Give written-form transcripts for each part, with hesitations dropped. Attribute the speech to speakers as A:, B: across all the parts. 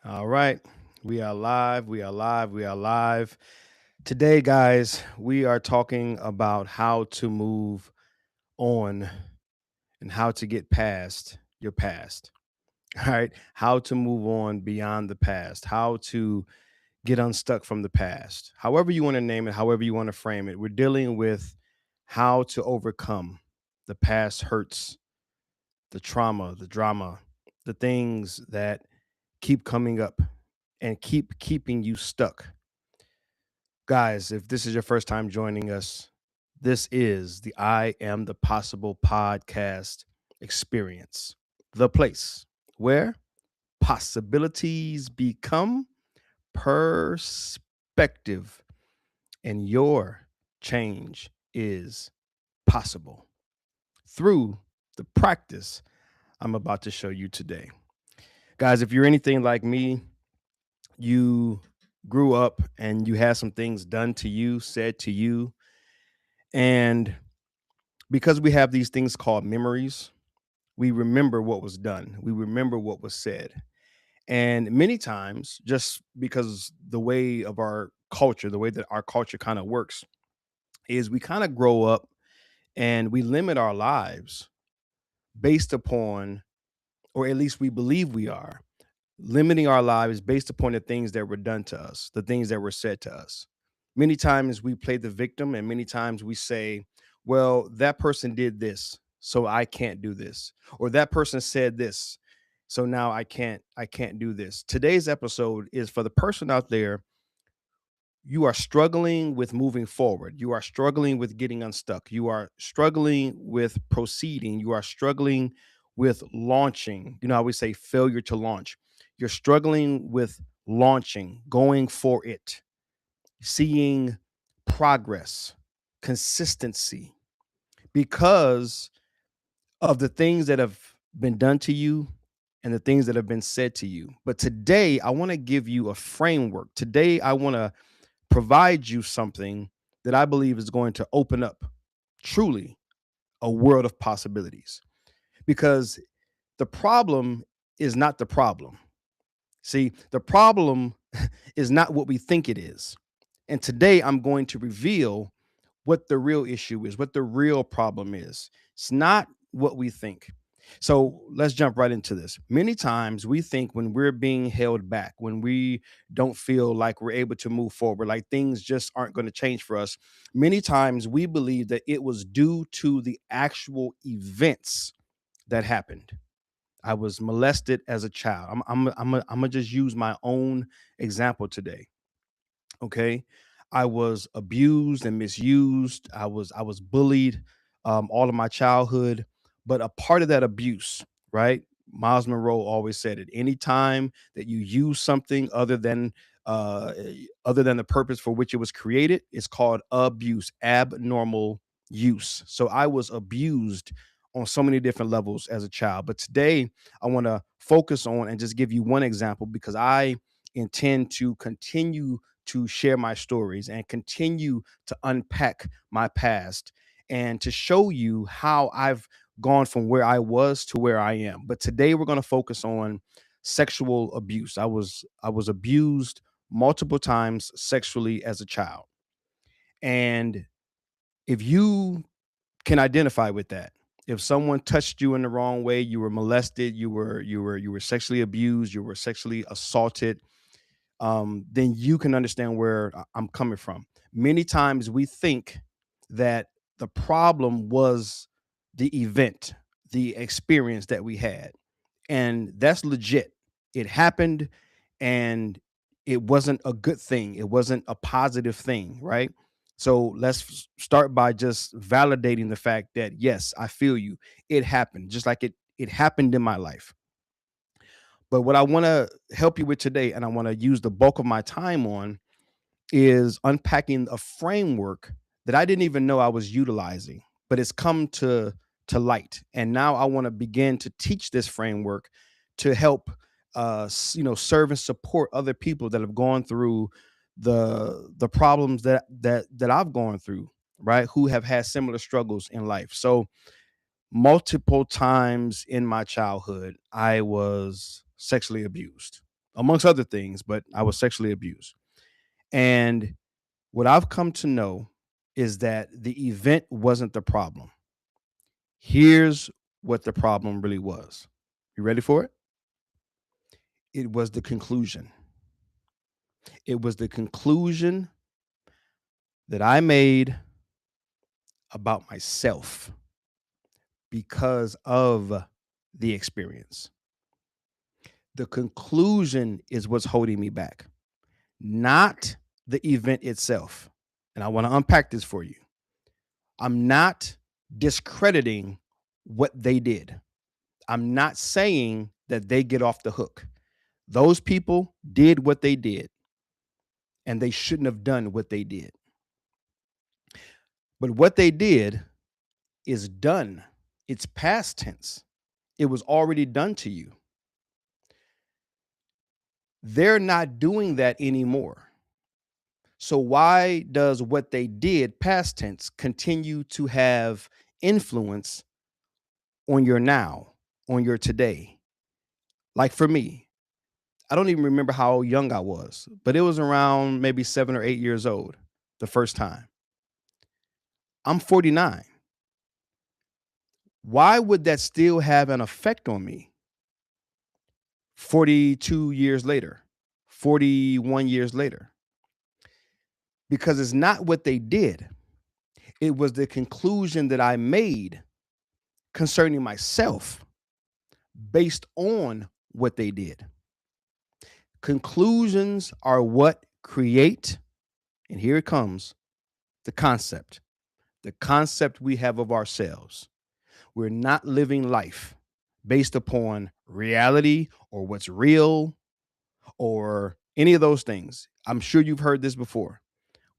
A: All right. We are live. We are live. We are live. Today, guys, we are talking about how to move on and how to get past your past. All right. How to move on beyond the past, how to get unstuck from the past. However, you want to name it, however, you want to frame it. We're dealing with how to overcome the past hurts, the trauma, the drama, the things that keep coming up and keep keeping you stuck. Guys, if this is your first time joining us, this is the I Am the Possible podcast experience, the place where possibilities become perspective and your change is possible through the practice I'm about to show you today. Guys, if you're anything like me, you grew up and you had some things done to you, said to you. And because we have these things called memories, we remember what was done, we remember what was said. And many times, just because the way of our culture, the way that our culture kind of works, is we kind of grow up and we limit our lives based upon, or at least we believe we are, limiting our lives based upon the things that were done to us, the things that were said to us. Many times we play the victim, and many times we say, well, that person did this, so I can't do this. Or that person said this, so now I can't do this. Today's episode is for the person out there. You are struggling with moving forward. You are struggling with getting unstuck. You are struggling with proceeding. You are struggling with launching. You know how we say failure to launch. You're struggling with launching, going for it, seeing progress, consistency because of the things that have been done to you and the things that have been said to you. But today, I want to give you a framework. Today, I want to provide you something that I believe is going to open up truly a world of possibilities because the problem is not the problem. See, the problem is not what we think it is. And today I'm going to reveal what the real issue is, what the real problem is. It's not what we think. So let's jump right into this. Many times we think when we're being held back, when we don't feel like we're able to move forward, like things just aren't going to change for us, many times we believe that it was due to the actual events that happened. I was molested as a child. I'm gonna just use my own example today. Okay, I was abused and misused. I was bullied all of my childhood, but a part of that abuse, right? Miles Monroe always said it. Anytime that you use something uh, other than the purpose for which it was created, it's called abuse, abnormal use. So I was abused on so many different levels as a child. But today I want to focus on and just give you one example because I intend to continue to share my stories and continue to unpack my past and to show you how I've gone from where I was to where I am. But today we're going to focus on sexual abuse. I was abused multiple times sexually as a child. And if you can identify with that, if someone touched you in the wrong way, you were molested, you were sexually abused, you were sexually assaulted, then you can understand where I'm coming from. Many times we think that the problem was the event, the experience that we had. And that's legit. It happened and it wasn't a good thing. It wasn't a positive thing, right? So start by just validating the fact that yes, I feel you. It happened just like it happened in my life. But what I want to help you with today, and I want to use the bulk of my time on, is unpacking a framework that I didn't even know I was utilizing, but it's come to light. And now I want to begin to teach this framework to help serve and support other people that have gone through the problems that I've gone through, right? Who have had similar struggles in life. So multiple times in my childhood, I was sexually abused. amongst other things, but I was sexually abused. And what I've come to know is that the event wasn't the problem. Here's what the problem really was. You ready for it? It was the conclusion. It was the conclusion that I made about myself because of the experience. The conclusion is what's holding me back, not the event itself. And I want to unpack this for you. I'm not discrediting what they did. I'm not saying that they get off the hook. Those people did what they did, and they shouldn't have done what they did. But what they did is done. It's past tense. It was already done to you. They're not doing that anymore. So why does what they did, past tense, continue to have influence on your now, on your today? Like for me, I don't even remember how young I was, but it was around maybe 7 or 8 years old the first time. I'm 49. Why would that still have an effect on me 42 years later, 41 years later? Because it's not what they did. It was the conclusion that I made concerning myself based on what they did. Conclusions are what create, and here it comes, the concept we have of ourselves. We're not living life based upon reality or what's real or any of those things. I'm sure you've heard this before.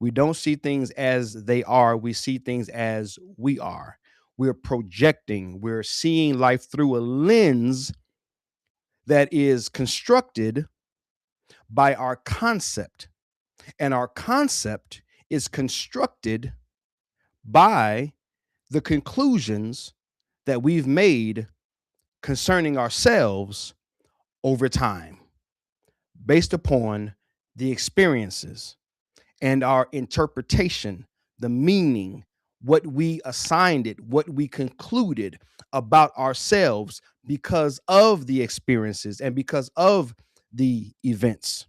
A: We don't see things as they are, we see things as we are. We're projecting, we're seeing life through a lens that is constructed by our concept. And our concept is constructed by the conclusions that we've made concerning ourselves over time, based upon the experiences and our interpretation, the meaning, what we assigned it, what we concluded about ourselves because of the experiences and because of the events.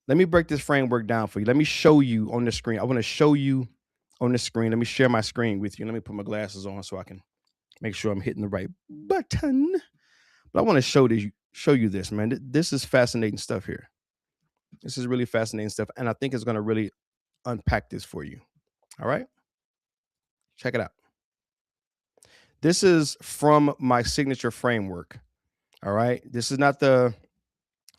A: Let me break this framework down for you. Let me show you on the screen. I want to show you on the screen. Let me share my screen with you. Let me put my glasses on so I can make sure I'm hitting the right button. But I want to show you this, man. This is fascinating stuff here. This is really fascinating stuff. And I think it's going to really unpack this for you. All right. Check it out. This is from my signature framework. All right. This is not the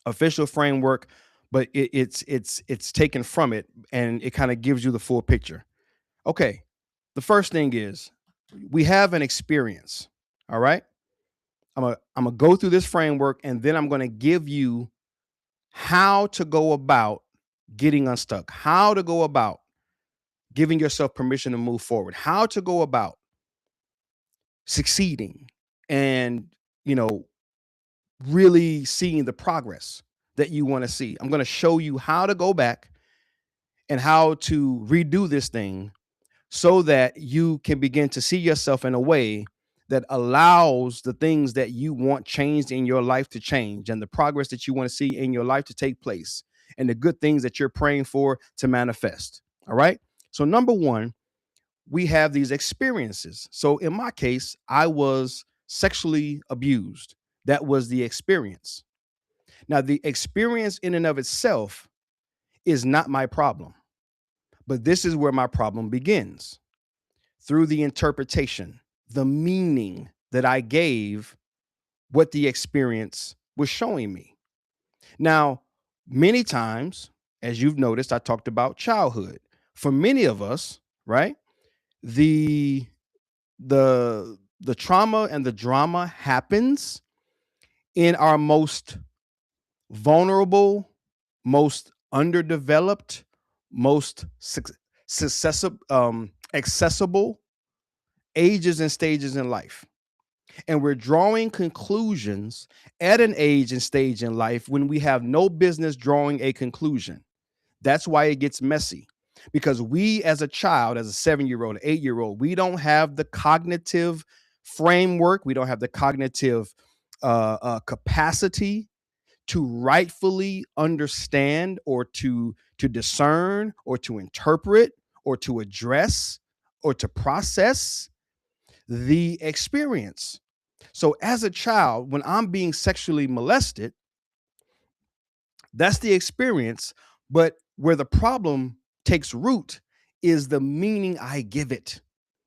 A: official framework, but it's taken from it, and it kind of gives you the full picture. Okay. The first thing is we have an experience. All right. I'm gonna go through this framework, and then I'm gonna give you how to go about getting unstuck, how to go about giving yourself permission to move forward, how to go about succeeding and, you know, really seeing the progress that you want to see. I'm going to show you how to go back and how to redo this thing so that you can begin to see yourself in a way that allows the things that you want changed in your life to change, and the progress that you want to see in your life to take place, and the good things that you're praying for to manifest. All right. So, number one, we have these experiences. So, in my case, I was sexually abused. That was the experience. Now, the experience in and of itself is not my problem, but this is where my problem begins, through the interpretation, the meaning that I gave what the experience was showing me. Now, many times, as you've noticed, I talked about childhood. For many of us, right? The the trauma and the drama happens in our most vulnerable, most underdeveloped, most accessible ages and stages in life. And we're drawing conclusions at an age and stage in life when we have no business drawing a conclusion. That's why it gets messy. Because we, as a child, as a 7-year old, 8-year old, we don't have the cognitive framework, we don't have the cognitive capacity to rightfully understand or to discern or to interpret or to address or to process the experience. So as a child, when I'm being sexually molested, that's the experience. But where the problem takes root is the meaning I give it.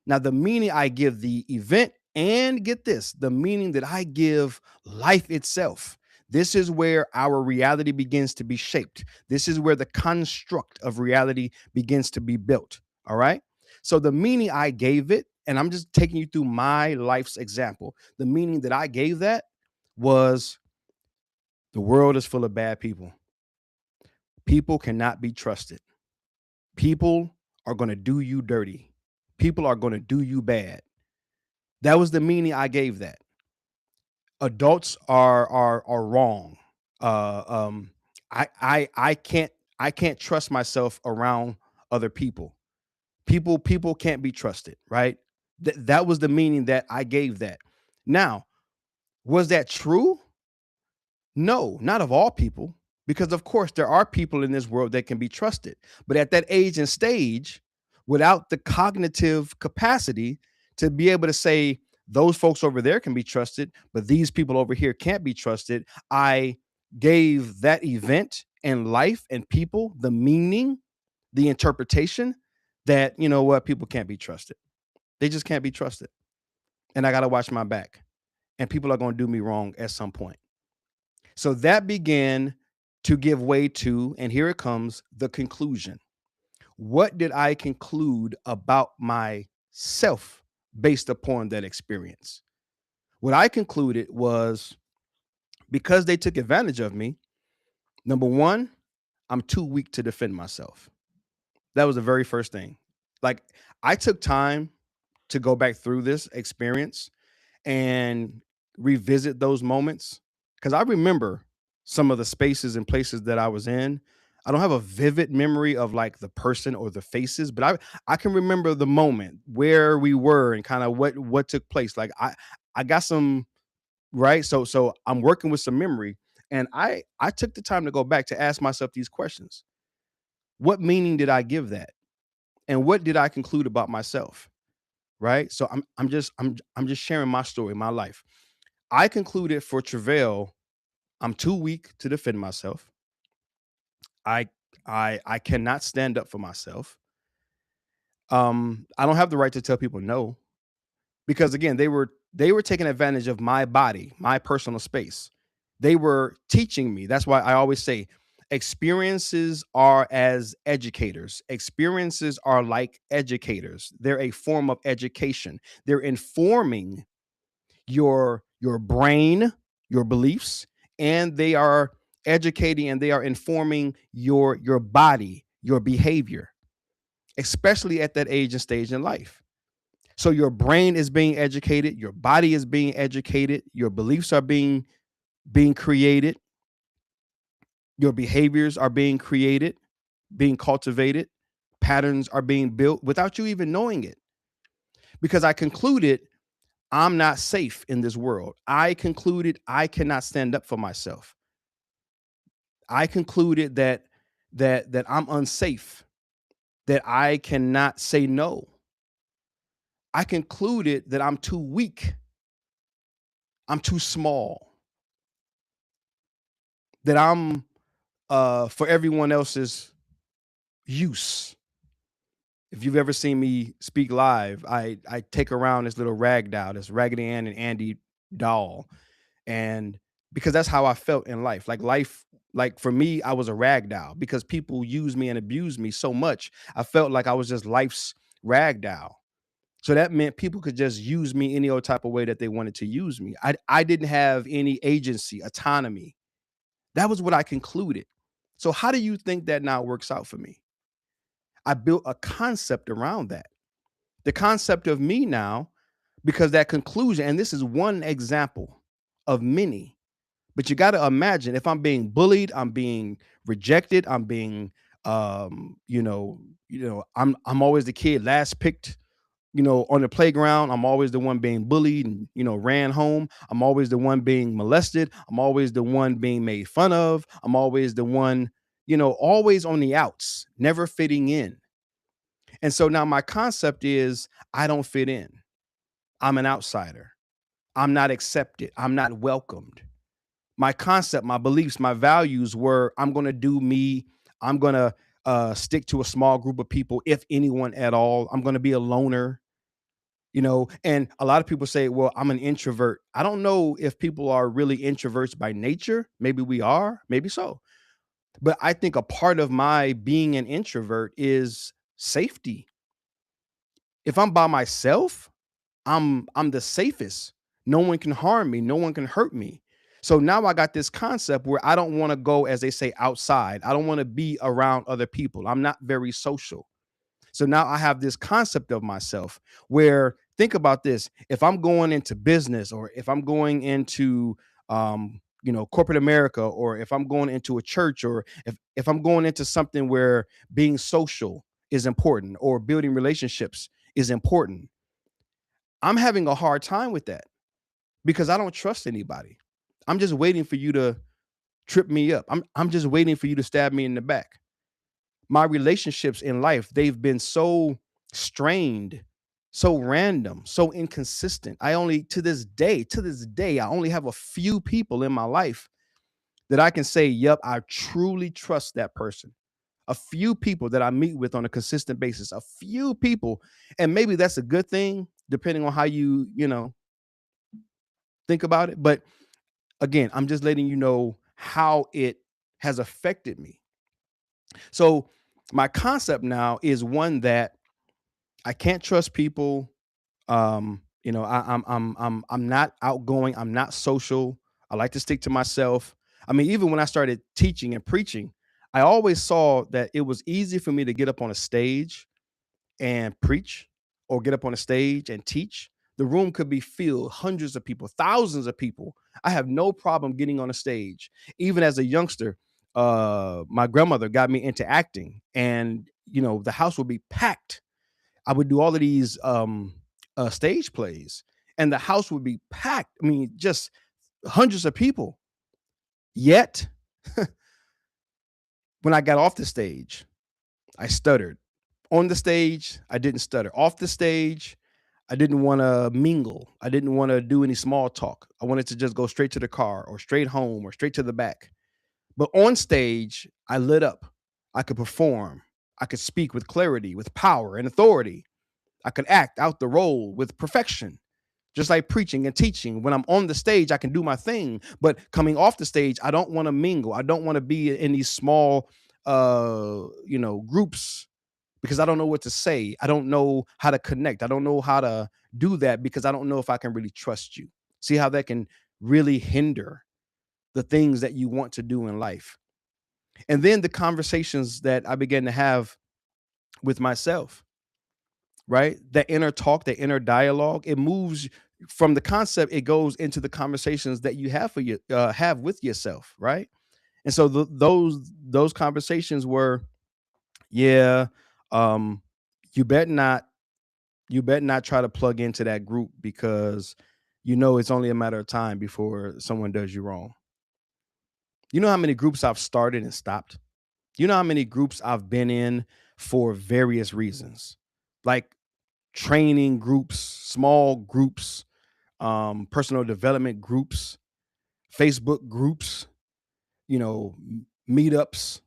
A: Now, the meaning I give the event, and get this, the meaning that I give life itself. This is where our reality begins to be shaped. This is where the construct of reality begins to be built. All right. So, the meaning I gave it, and I'm just taking you through my life's example, the meaning that I gave that was the world is full of bad people. People cannot be trusted. People are going to do you dirty. People are going to do you bad. That was the meaning I gave that. Adults are wrong. Uh, um, I can't trust myself around other people. People can't be trusted, right? That was the meaning that I gave that. Now, was that true? No, not of all people, because of course there are people in this world that can be trusted. But at that age and stage, without the cognitive capacity to be able to say those folks over there can be trusted, but these people over here can't be trusted, I gave that event and life and people the meaning, the interpretation that, you know what, people can't be trusted. They just can't be trusted. And I got to watch my back. And people are going to do me wrong at some point. So that began to give way to, and here it comes, the conclusion. What did I conclude about myself based upon that experience? What I concluded was because they took advantage of me, number one, I'm too weak to defend myself. That was the very first thing. Like, I took time to go back through this experience and revisit those moments because I remember some of the spaces and places that I was in. I don't have a vivid memory of like the person or the faces, but I can remember the moment where we were and kind of what took place. Like I got some, right. So I'm working with some memory, and I took the time to go back to ask myself these questions. What meaning did I give that? And what did I conclude about myself? Right. So I'm just sharing my story, my life. I concluded for travail, I'm too weak to defend myself. I I cannot stand up for myself. I don't have the right to tell people no because again, they were taking advantage of my body, my personal space. They were teaching me. That's why I always say experiences are as educators. Experiences are like educators. They're a form of education. They're informing your brain, your beliefs, and they are educating and they are informing your body, your behavior, especially at that age and stage in life. So your brain is being educated, your body is being educated, your beliefs are being created, your behaviors are being created, being cultivated, patterns are being built without you even knowing it. Because I concluded I'm not safe in this world. I concluded I cannot stand up for myself. I concluded that I'm unsafe, that I cannot say no. I concluded that I'm too weak. I'm too small. That I'm for everyone else's use. If you've ever seen me speak live, I take around this little rag doll, this Raggedy Ann and Andy doll, and because that's how I felt in life. Like for me, I was a rag doll because people use me and abuse me so much. I felt like I was just life's rag doll. So that meant people could just use me any old type of way that they wanted to use me. I didn't have any agency, autonomy. That was what I concluded. So how do you think that now works out for me? I built a concept around that. The concept of me now because that conclusion, and this is one example of many, but you got to imagine if I'm being bullied, I'm being rejected, I'm being, I'm always the kid last picked, on the playground. I'm always the one being bullied and, ran home. I'm always the one being molested. I'm always the one being made fun of. I'm always the one, always on the outs, never fitting in. And so now my concept is I don't fit in. I'm an outsider. I'm not accepted. I'm not welcomed. My concept, my beliefs, my values were I'm going to do me. I'm going to stick to a small group of people, if anyone at all. I'm going to be a loner. And a lot of people say, well, I'm an introvert. I don't know if people are really introverts by nature. Maybe we are, maybe so. But I think a part of my being an introvert is safety. If I'm by myself, I'm the safest. No one can harm me, no one can hurt me. So now I got this concept where I don't want to go, as they say, outside. I don't want to be around other people. I'm not very social. So now I have this concept of myself where, think about this. If I'm going into business, or if I'm going into corporate America, or if I'm going into a church, or if I'm going into something where being social is important or building relationships is important, I'm having a hard time with that because I don't trust anybody. I'm just waiting for you to trip me up. I'm just waiting for you to stab me in the back. My relationships in life, they've been so strained, so random, so inconsistent. I only to this day, I only have a few people in my life that I can say, yep, I truly trust that person. A few people that I meet with on a consistent basis, a few people. And maybe that's a good thing, depending on how you think about it. But again, I'm just letting you know how it has affected me. So my concept now is one that I can't trust people. I'm not outgoing. I'm not social. I like to stick to myself. I mean, even when I started teaching and preaching, I always saw that it was easy for me to get up on a stage and preach, or get up on a stage and teach. The room could be filled, hundreds of people, thousands of people. I have no problem getting on a stage. Even as a youngster, my grandmother got me into acting, and the house would be packed. I would do all of these stage plays, and the house would be packed. I mean, just hundreds of people. Yet, when I got off the stage, I stuttered. On the stage, I didn't stutter. Off the stage, I didn't want to mingle. I didn't want to do any small talk. I wanted to just go straight to the car, or straight home, or straight to the back. But on stage, I lit up. I could perform. I could speak with clarity, with power and authority. I could act out the role with perfection. Just like preaching and teaching. When I'm on the stage, I can do my thing. But coming off the stage, I don't want to mingle. I don't want to be in these small groups, because I don't know what to say. I don't know how to connect. I don't know how to do that, because I don't know if I can really trust you. See how that can really hinder the things that you want to do in life. And then the conversations that I began to have with myself, right? That inner talk, that inner dialogue, it moves from the concept, it goes into the conversations that you have have with yourself, right? And so those conversations were, yeah, um, you better not you better not try to plug into that group, because it's only a matter of time before someone does you wrong. You know how many groups I've started and stopped? You know how many groups I've been in for various reasons, like training groups, small groups, personal development groups, Facebook groups, meetups,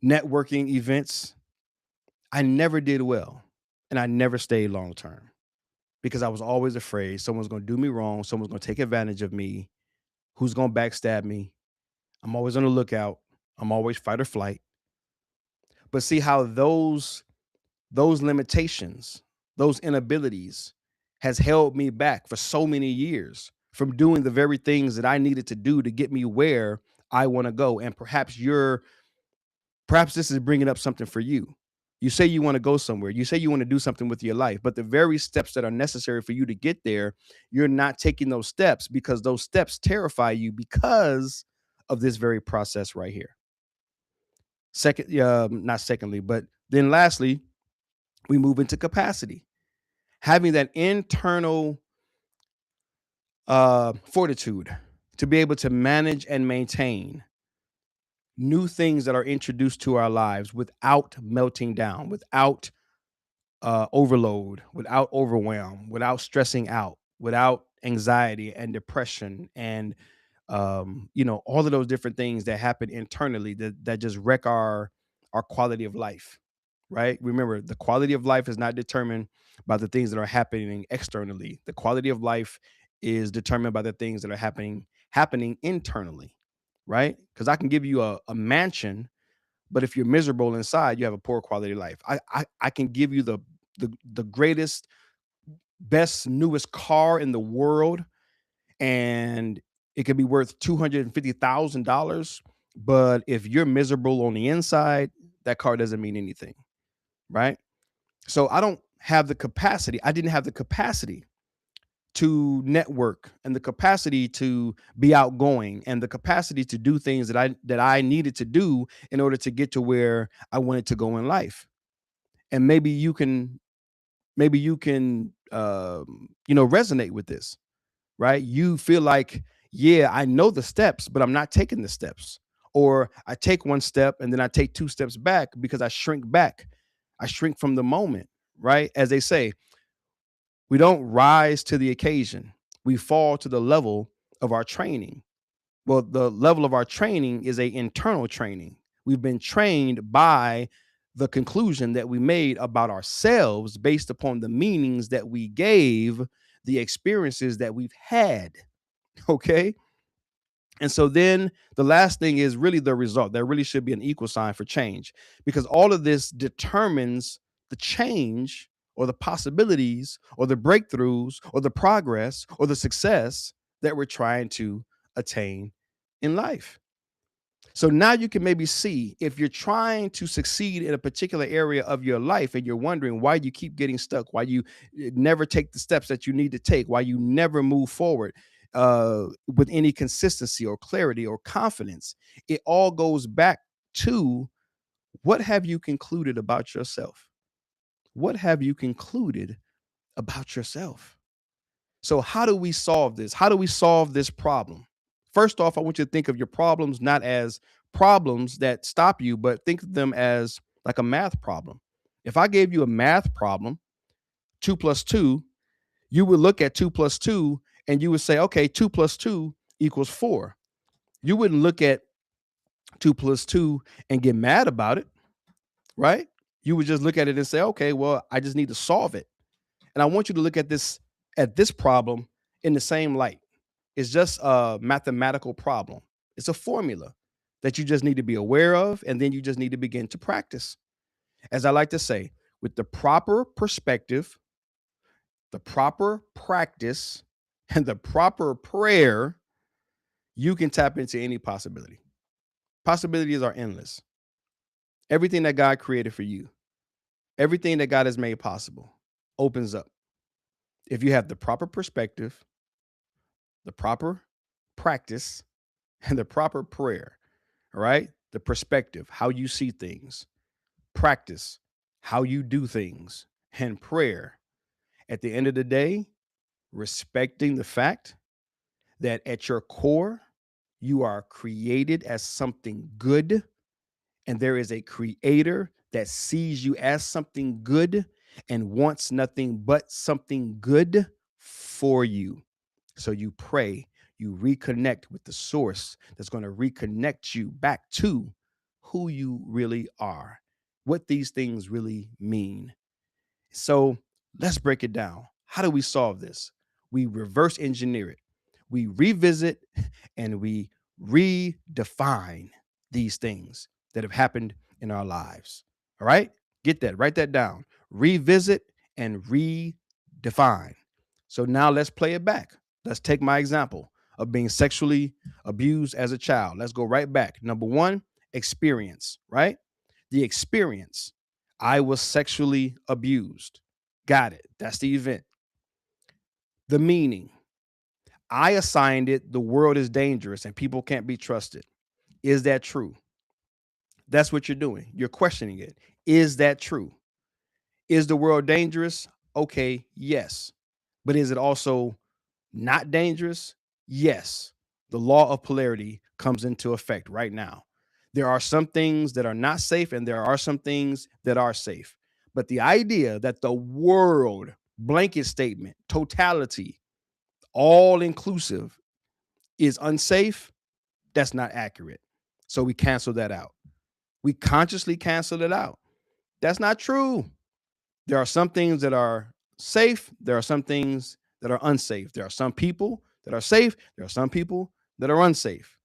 A: networking events. I never did well, and I never stayed long term, because I was always afraid someone's going to do me wrong, someone's going to take advantage of me, who's going to backstab me. I'm always on the lookout. I'm always fight or flight. But see how those limitations, those inabilities has held me back for so many years from doing the very things that I needed to do to get me where I want to go. And perhaps this is bringing up something for you. You say you want to go somewhere. You say you want to do something with your life, but the very steps that are necessary for you to get there, you're not taking those steps because those steps terrify you because of this very process right here. Second, not secondly, but then lastly, we move into capacity. Having that internal fortitude to be able to manage and maintain new things that are introduced to our lives without melting down, without overload, without overwhelm, without stressing out, without anxiety and depression and all of those different things that happen internally that just wreck our quality of life. Right? Remember, the quality of life is not determined by the things that are happening externally. The quality of life is determined by the things that are happening internally. Right? Because I can give you a mansion, but if you're miserable inside, you have a poor quality of life. I can give you the greatest, best, newest car in the world, and it could be worth $250,000. But if you're miserable on the inside, that car doesn't mean anything, right? So I don't have the capacity. I didn't have the capacity to network and the capacity to be outgoing and the capacity to do things that I needed to do in order to get to where I wanted to go in life. And maybe you can resonate with this, right? You feel like, yeah, I know the steps, but I'm not taking the steps. Or I take one step and then I take two steps back because I shrink back. I shrink from the moment, right? As they say, we don't rise to the occasion. We fall to the level of our training. Well, the level of our training is a internal training. We've been trained by the conclusion that we made about ourselves based upon the meanings that we gave the experiences that we've had. Okay. And so then the last thing is really the result. There really should be an equal sign for change because all of this determines the change or the possibilities or the breakthroughs or the progress or the success that we're trying to attain in life. So now you can maybe see if you're trying to succeed in a particular area of your life and you're wondering why you keep getting stuck, why you never take the steps that you need to take, why you never move forward with any consistency or clarity or confidence. It all goes back to what have you concluded about yourself? What have you concluded about yourself? So, how do we solve this? How do we solve this problem? First off, I want you to think of your problems not as problems that stop you, but think of them as like a math problem. If I gave you a math problem, two plus two, you would look at two plus two and you would say, okay, two plus two equals four. You wouldn't look at two plus two and get mad about it, right? You would just look at it and say, okay, well, I just need to solve it. And I want you to look at this problem in the same light. It's just a mathematical problem. It's a formula that you just need to be aware of, and then you just need to begin to practice. As I like to say, with the proper perspective, the proper practice, and the proper prayer, you can tap into any possibility. Possibilities are endless. Everything that God created for you, everything that God has made possible opens up. If you have the proper perspective, the proper practice, and the proper prayer, all right? The perspective, how you see things, practice, how you do things, and prayer. At the end of the day, respecting the fact that at your core, you are created as something good, and there is a creator that sees you as something good and wants nothing but something good for you. So you pray, you reconnect with the source that's going to reconnect you back to who you really are, what these things really mean. So let's break it down. How do we solve this? We reverse engineer it, we revisit, and we redefine these things that have happened in our lives. All right? Get that, write that down. Revisit and redefine. So now let's play it back. Let's take my example of being sexually abused as a child. Let's go right back. Number one, experience, right? The experience. I was sexually abused. Got it. That's the event. The meaning. I assigned it, the world is dangerous and people can't be trusted. Is that true? That's what you're doing. You're questioning it. Is that true? Is the world dangerous? Okay, yes. But is it also not dangerous? Yes. The law of polarity comes into effect right now. There are some things that are not safe and there are some things that are safe. But the idea that the world, blanket statement, totality, all inclusive, is unsafe, that's not accurate. So we cancel that out. We consciously cancel it out. That's not true. There are some things that are safe. There are some things that are unsafe. There are some people that are safe. There are some people that are unsafe.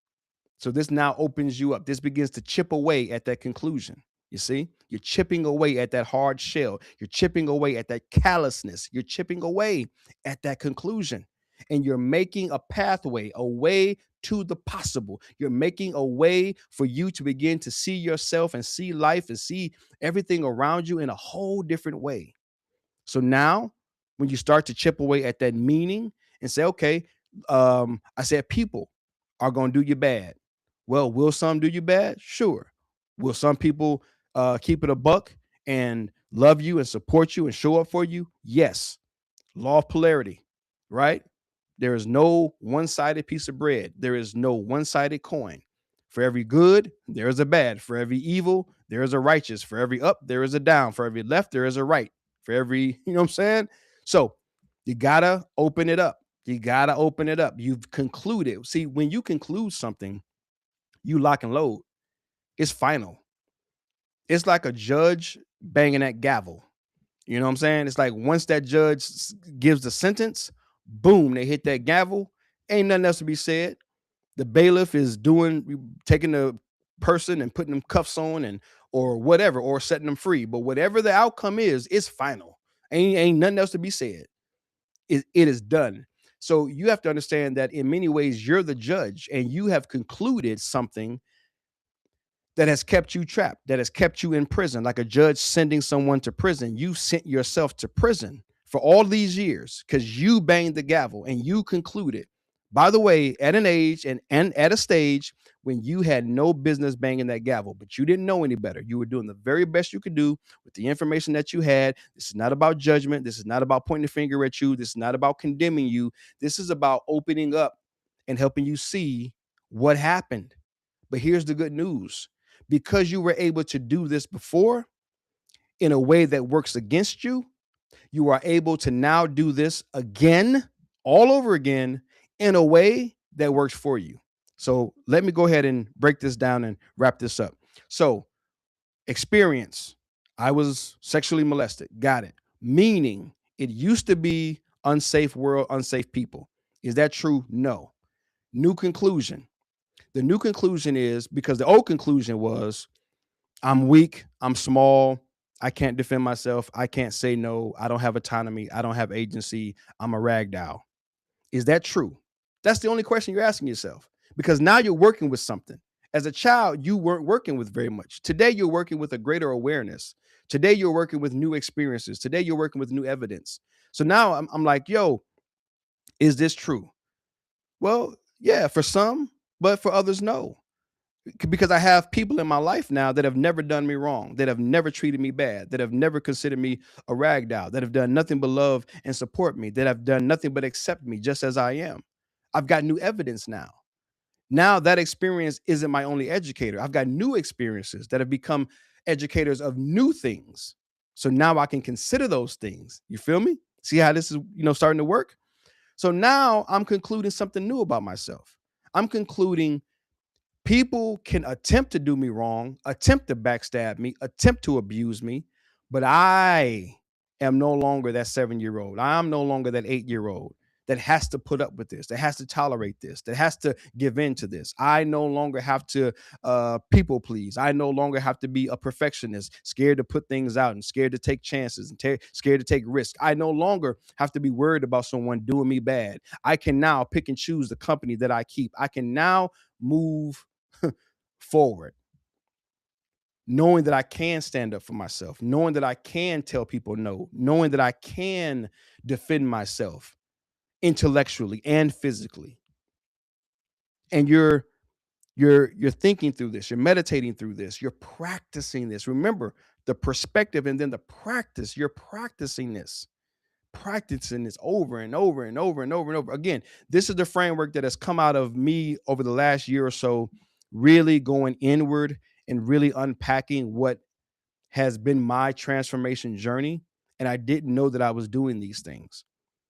A: So this now opens you up. This begins to chip away at that conclusion. You see, you're chipping away at that hard shell. You're chipping away at that callousness. You're chipping away at that conclusion. And you're making a pathway, a way to the possible. You're making a way for you to begin to see yourself and see life and see everything around you in a whole different way. So now, when you start to chip away at that meaning and say, okay, I said people are going to do you bad. Well, will some do you bad? Sure. Will some people keep it a buck and love you and support you and show up for you? Yes. Law of polarity, right? There is no one sided piece of bread, there is no one sided coin. For every good, there is a bad. For every evil, there is a righteous. For every up, there is a down. For every left, there is a right. For every, you know what I'm saying? So you gotta open it up. You gotta open it up. You've concluded. See, when you conclude something, you lock and load. It's final. It's like a judge banging that gavel. You know what I'm saying? It's like once that judge gives the sentence, boom, they hit that gavel. Ain't nothing else to be said. The bailiff is taking the person and putting them cuffs on and or whatever, or setting them free. But whatever the outcome is, it's final. Ain't nothing else to be said. It is done. So you have to understand that in many ways, you're the judge and you have concluded something that has kept you trapped, that has kept you in prison, like a judge sending someone to prison. You sent yourself to prison for all these years because you banged the gavel and you concluded. By the way, at an age and at a stage when you had no business banging that gavel, but you didn't know any better. You were doing the very best you could do with the information that you had. This is not about judgment. This is not about pointing the finger at you. This is not about condemning you. This is about opening up and helping you see what happened. But here's the good news, because you were able to do this before in a way that works against you, you are able to now do this again, all over again, in a way that works for you. So let me go ahead and break this down and wrap this up. So, experience, I was sexually molested. Got it. Meaning, it used to be unsafe world, unsafe people. Is that true? No. New conclusion. The new conclusion is, because the old conclusion was, I'm weak, I'm small, I can't defend myself, I can't say no, I don't have autonomy, I don't have agency, I'm a rag doll. Is that true? That's the only question you're asking yourself, because now you're working with something. As a child, you weren't working with very much. Today, you're working with a greater awareness. Today, you're working with new experiences. Today, you're working with new evidence. So now I'm like, yo, is this true? Well, yeah, for some, but for others, no. Because I have people in my life now that have never done me wrong, that have never treated me bad, that have never considered me a rag doll, that have done nothing but love and support me, that have done nothing but accept me just as I am. I've got new evidence now. Now that experience isn't my only educator. I've got new experiences that have become educators of new things. So now I can consider those things. You feel me? See how this is, starting to work? So now I'm concluding something new about myself. I'm concluding people can attempt to do me wrong, attempt to backstab me, attempt to abuse me, but I am no longer that 7-year-old. I'm no longer that 8-year-old that has to put up with this, that has to tolerate this, that has to give in to this. I no longer have to people please. I no longer have to be a perfectionist, scared to put things out and scared to take chances and scared to take risks. I no longer have to be worried about someone doing me bad. I can now pick and choose the company that I keep. I can now move forward. knowing that I can stand up for myself, knowing that I can tell people no, knowing that I can defend myself intellectually and physically. And you're thinking through this, you're meditating through this, you're practicing this. Remember the perspective and then the practice. You're practicing this over and over and over and over and over. Again, this is the framework that has come out of me over the last year or so, really going inward and really unpacking what has been my transformation journey. And I didn't know that I was doing these things.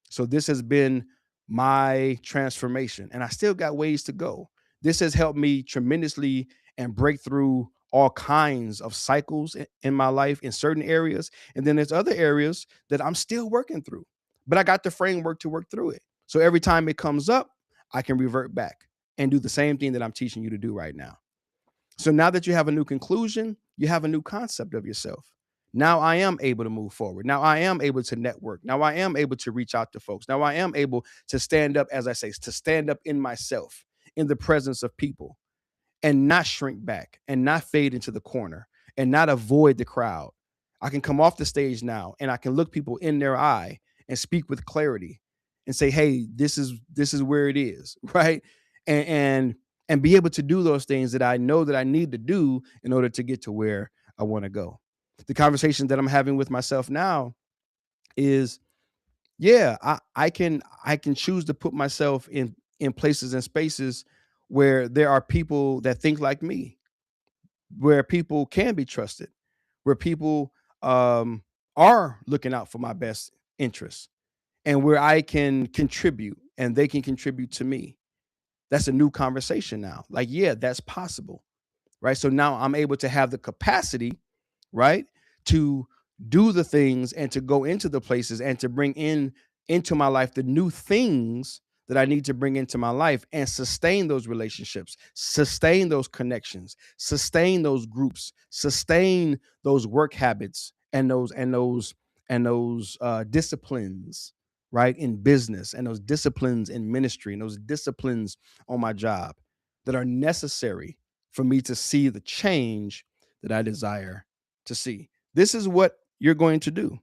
A: So this has been my transformation, and I still got ways to go. This has helped me tremendously and break through all kinds of cycles in my life in certain areas. And then there's other areas that I'm still working through, but I got the framework to work through it. So every time it comes up, I can revert back and do the same thing that I'm teaching you to do right now. So now that you have a new conclusion, you have a new concept of yourself. Now I am able to move forward. Now I am able to network. Now I am able to reach out to folks. Now I am able to stand up, as I say, to stand up in myself in the presence of people and not shrink back and not fade into the corner and not avoid the crowd. I can come off the stage now and I can look people in their eye and speak with clarity and say, "Hey, this is where it is," right? And and be able to do those things that I know that I need to do in order to get to where I want to go. The conversation that I'm having with myself now is, yeah, I can choose to put myself in places and spaces where there are people that think like me, where people can be trusted, where people are looking out for my best interests, and where I can contribute and they can contribute to me. That's a new conversation now. Like, yeah, that's possible, right? So now I'm able to have the capacity, right, to do the things and to go into the places and to bring into my life the new things that I need to bring into my life and sustain those relationships, sustain those connections, sustain those groups, sustain those work habits and those disciplines, right, in business, and those disciplines in ministry, and those disciplines on my job that are necessary for me to see the change that I desire to see. This is what you're going to do.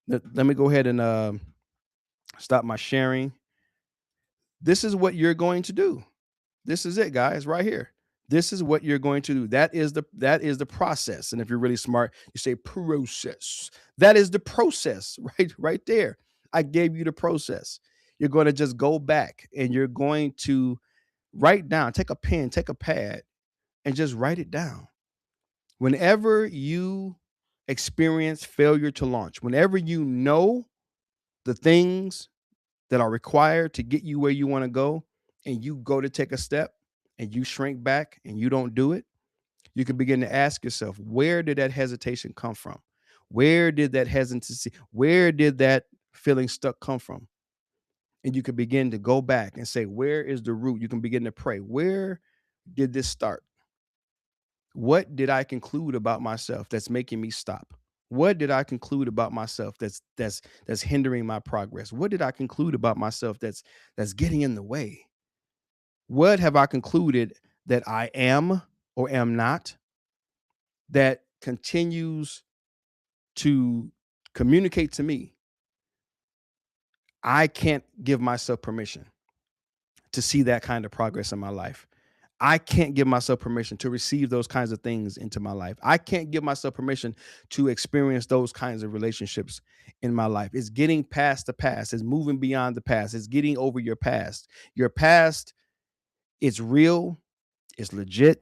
A: Let me go ahead and stop my sharing. This is what you're going to do. This is it, guys, right here. This is what you're going to do. That is the process. And if you're really smart, you say process. That is the process, right there. I gave you the process. You're going to just go back and you're going to write down, take a pen, take a pad, and just write it down. Whenever you experience failure to launch, whenever you know the things that are required to get you where you want to go, and you go to take a step and you shrink back and you don't do it, you can begin to ask yourself, where did that hesitation come from? Where did that hesitancy, where did that feeling stuck come from? And you can begin to go back and say, where is the root? You can begin to pray. Where did this start? What did I conclude about myself that's making me stop? What did I conclude about myself that's hindering my progress? What did I conclude about myself that's getting in the way? What have I concluded that I am or am not that continues to communicate to me I can't give myself permission to see that kind of progress in my life? I can't give myself permission to receive those kinds of things into my life. I can't give myself permission to experience those kinds of relationships in my life. It's getting past the past. It's moving beyond the past. It's getting over your past. Your past, it's real. It's legit.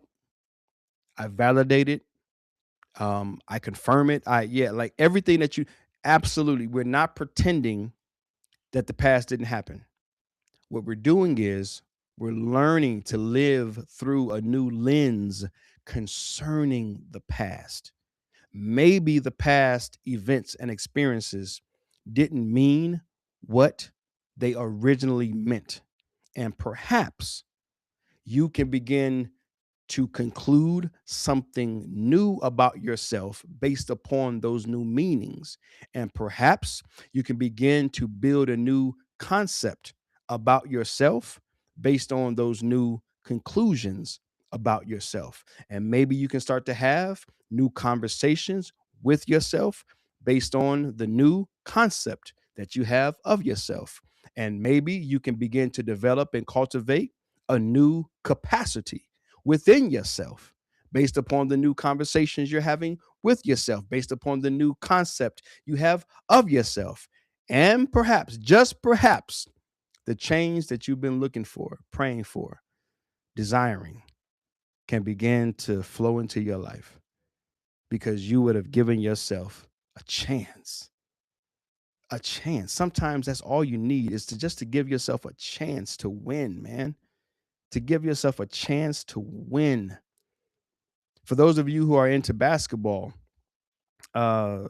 A: I validate it. I confirm it. Like everything that you absolutely. We're not pretending that the past didn't happen. What we're doing is we're learning to live through a new lens concerning the past. Maybe the past events and experiences didn't mean what they originally meant. And perhaps you can begin to conclude something new about yourself based upon those new meanings. And perhaps you can begin to build a new concept about yourself based on those new conclusions about yourself. And maybe you can start to have new conversations with yourself based on the new concept that you have of yourself. And maybe you can begin to develop and cultivate a new capacity within yourself based upon the new conversations you're having with yourself, based upon the new concept you have of yourself. And perhaps, just perhaps, the change that you've been looking for, praying for, desiring can begin to flow into your life because you would have given yourself a chance. A chance. Sometimes that's all you need is to just to give yourself a chance to win, man. To give yourself a chance to win. For those of you who are into basketball, uh,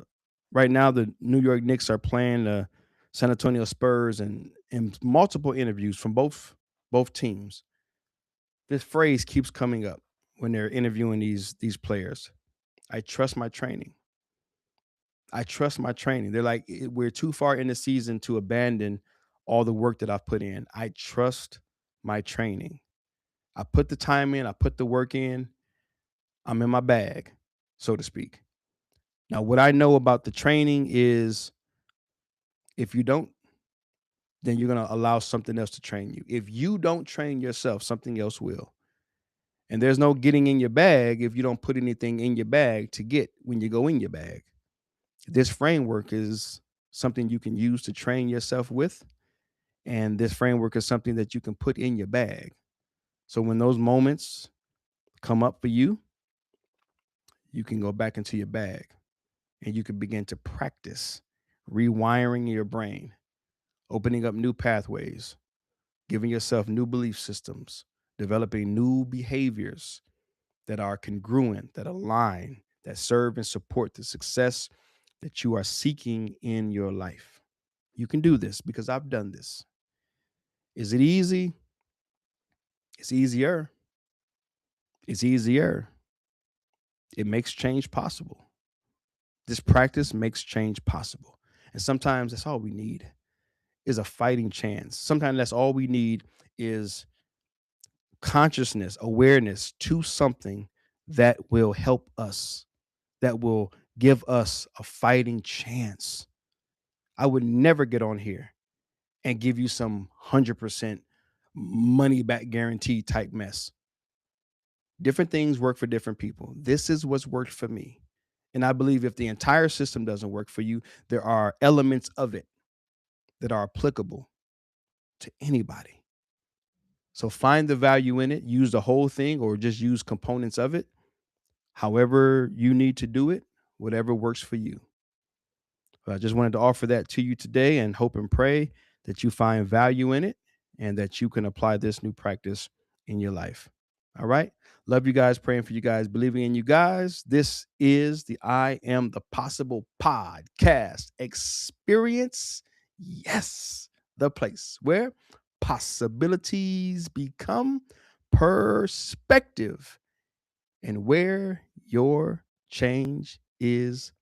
A: right now the New York Knicks are playing the San Antonio Spurs, and in multiple interviews from both teams, this phrase keeps coming up when they're interviewing these players. I trust my training. I trust my training. They're like, we're too far in the season to abandon all the work that I've put in. I trust my training. I put the time in, I put the work in, I'm in my bag, so to speak. Now, what I know about the training is if you don't, then you're going to allow something else to train you. If you don't train yourself, something else will. And there's no getting in your bag if you don't put anything in your bag to get when you go in your bag. This framework is something you can use to train yourself with. And this framework is something that you can put in your bag. So when those moments come up for you, you can go back into your bag and you can begin to practice rewiring your brain, opening up new pathways, giving yourself new belief systems, developing new behaviors that are congruent, that align, that serve and support the success that you are seeking in your life. You can do this because I've done this. Is it easy? It's easier. It's easier. It makes change possible. This practice makes change possible. And sometimes that's all we need is a fighting chance. Sometimes that's all we need is consciousness, awareness to something that will help us, that will give us a fighting chance. I would never get on here and give you some 100% money back guarantee type mess. Different things work for different people. This is what's worked for me. And I believe if the entire system doesn't work for you, there are elements of it that are applicable to anybody. So find the value in it, use the whole thing or just use components of it. However you need to do it, whatever works for you. I just wanted to offer that to you today and hope and pray that you find value in it and that you can apply this new practice in your life. All right. Love you guys, praying for you guys, believing in you guys. This is the I Am the Possible podcast experience. Yes, the place where possibilities become perspective and where your change is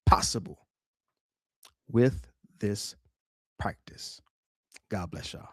A: possible with this practice. God bless y'all.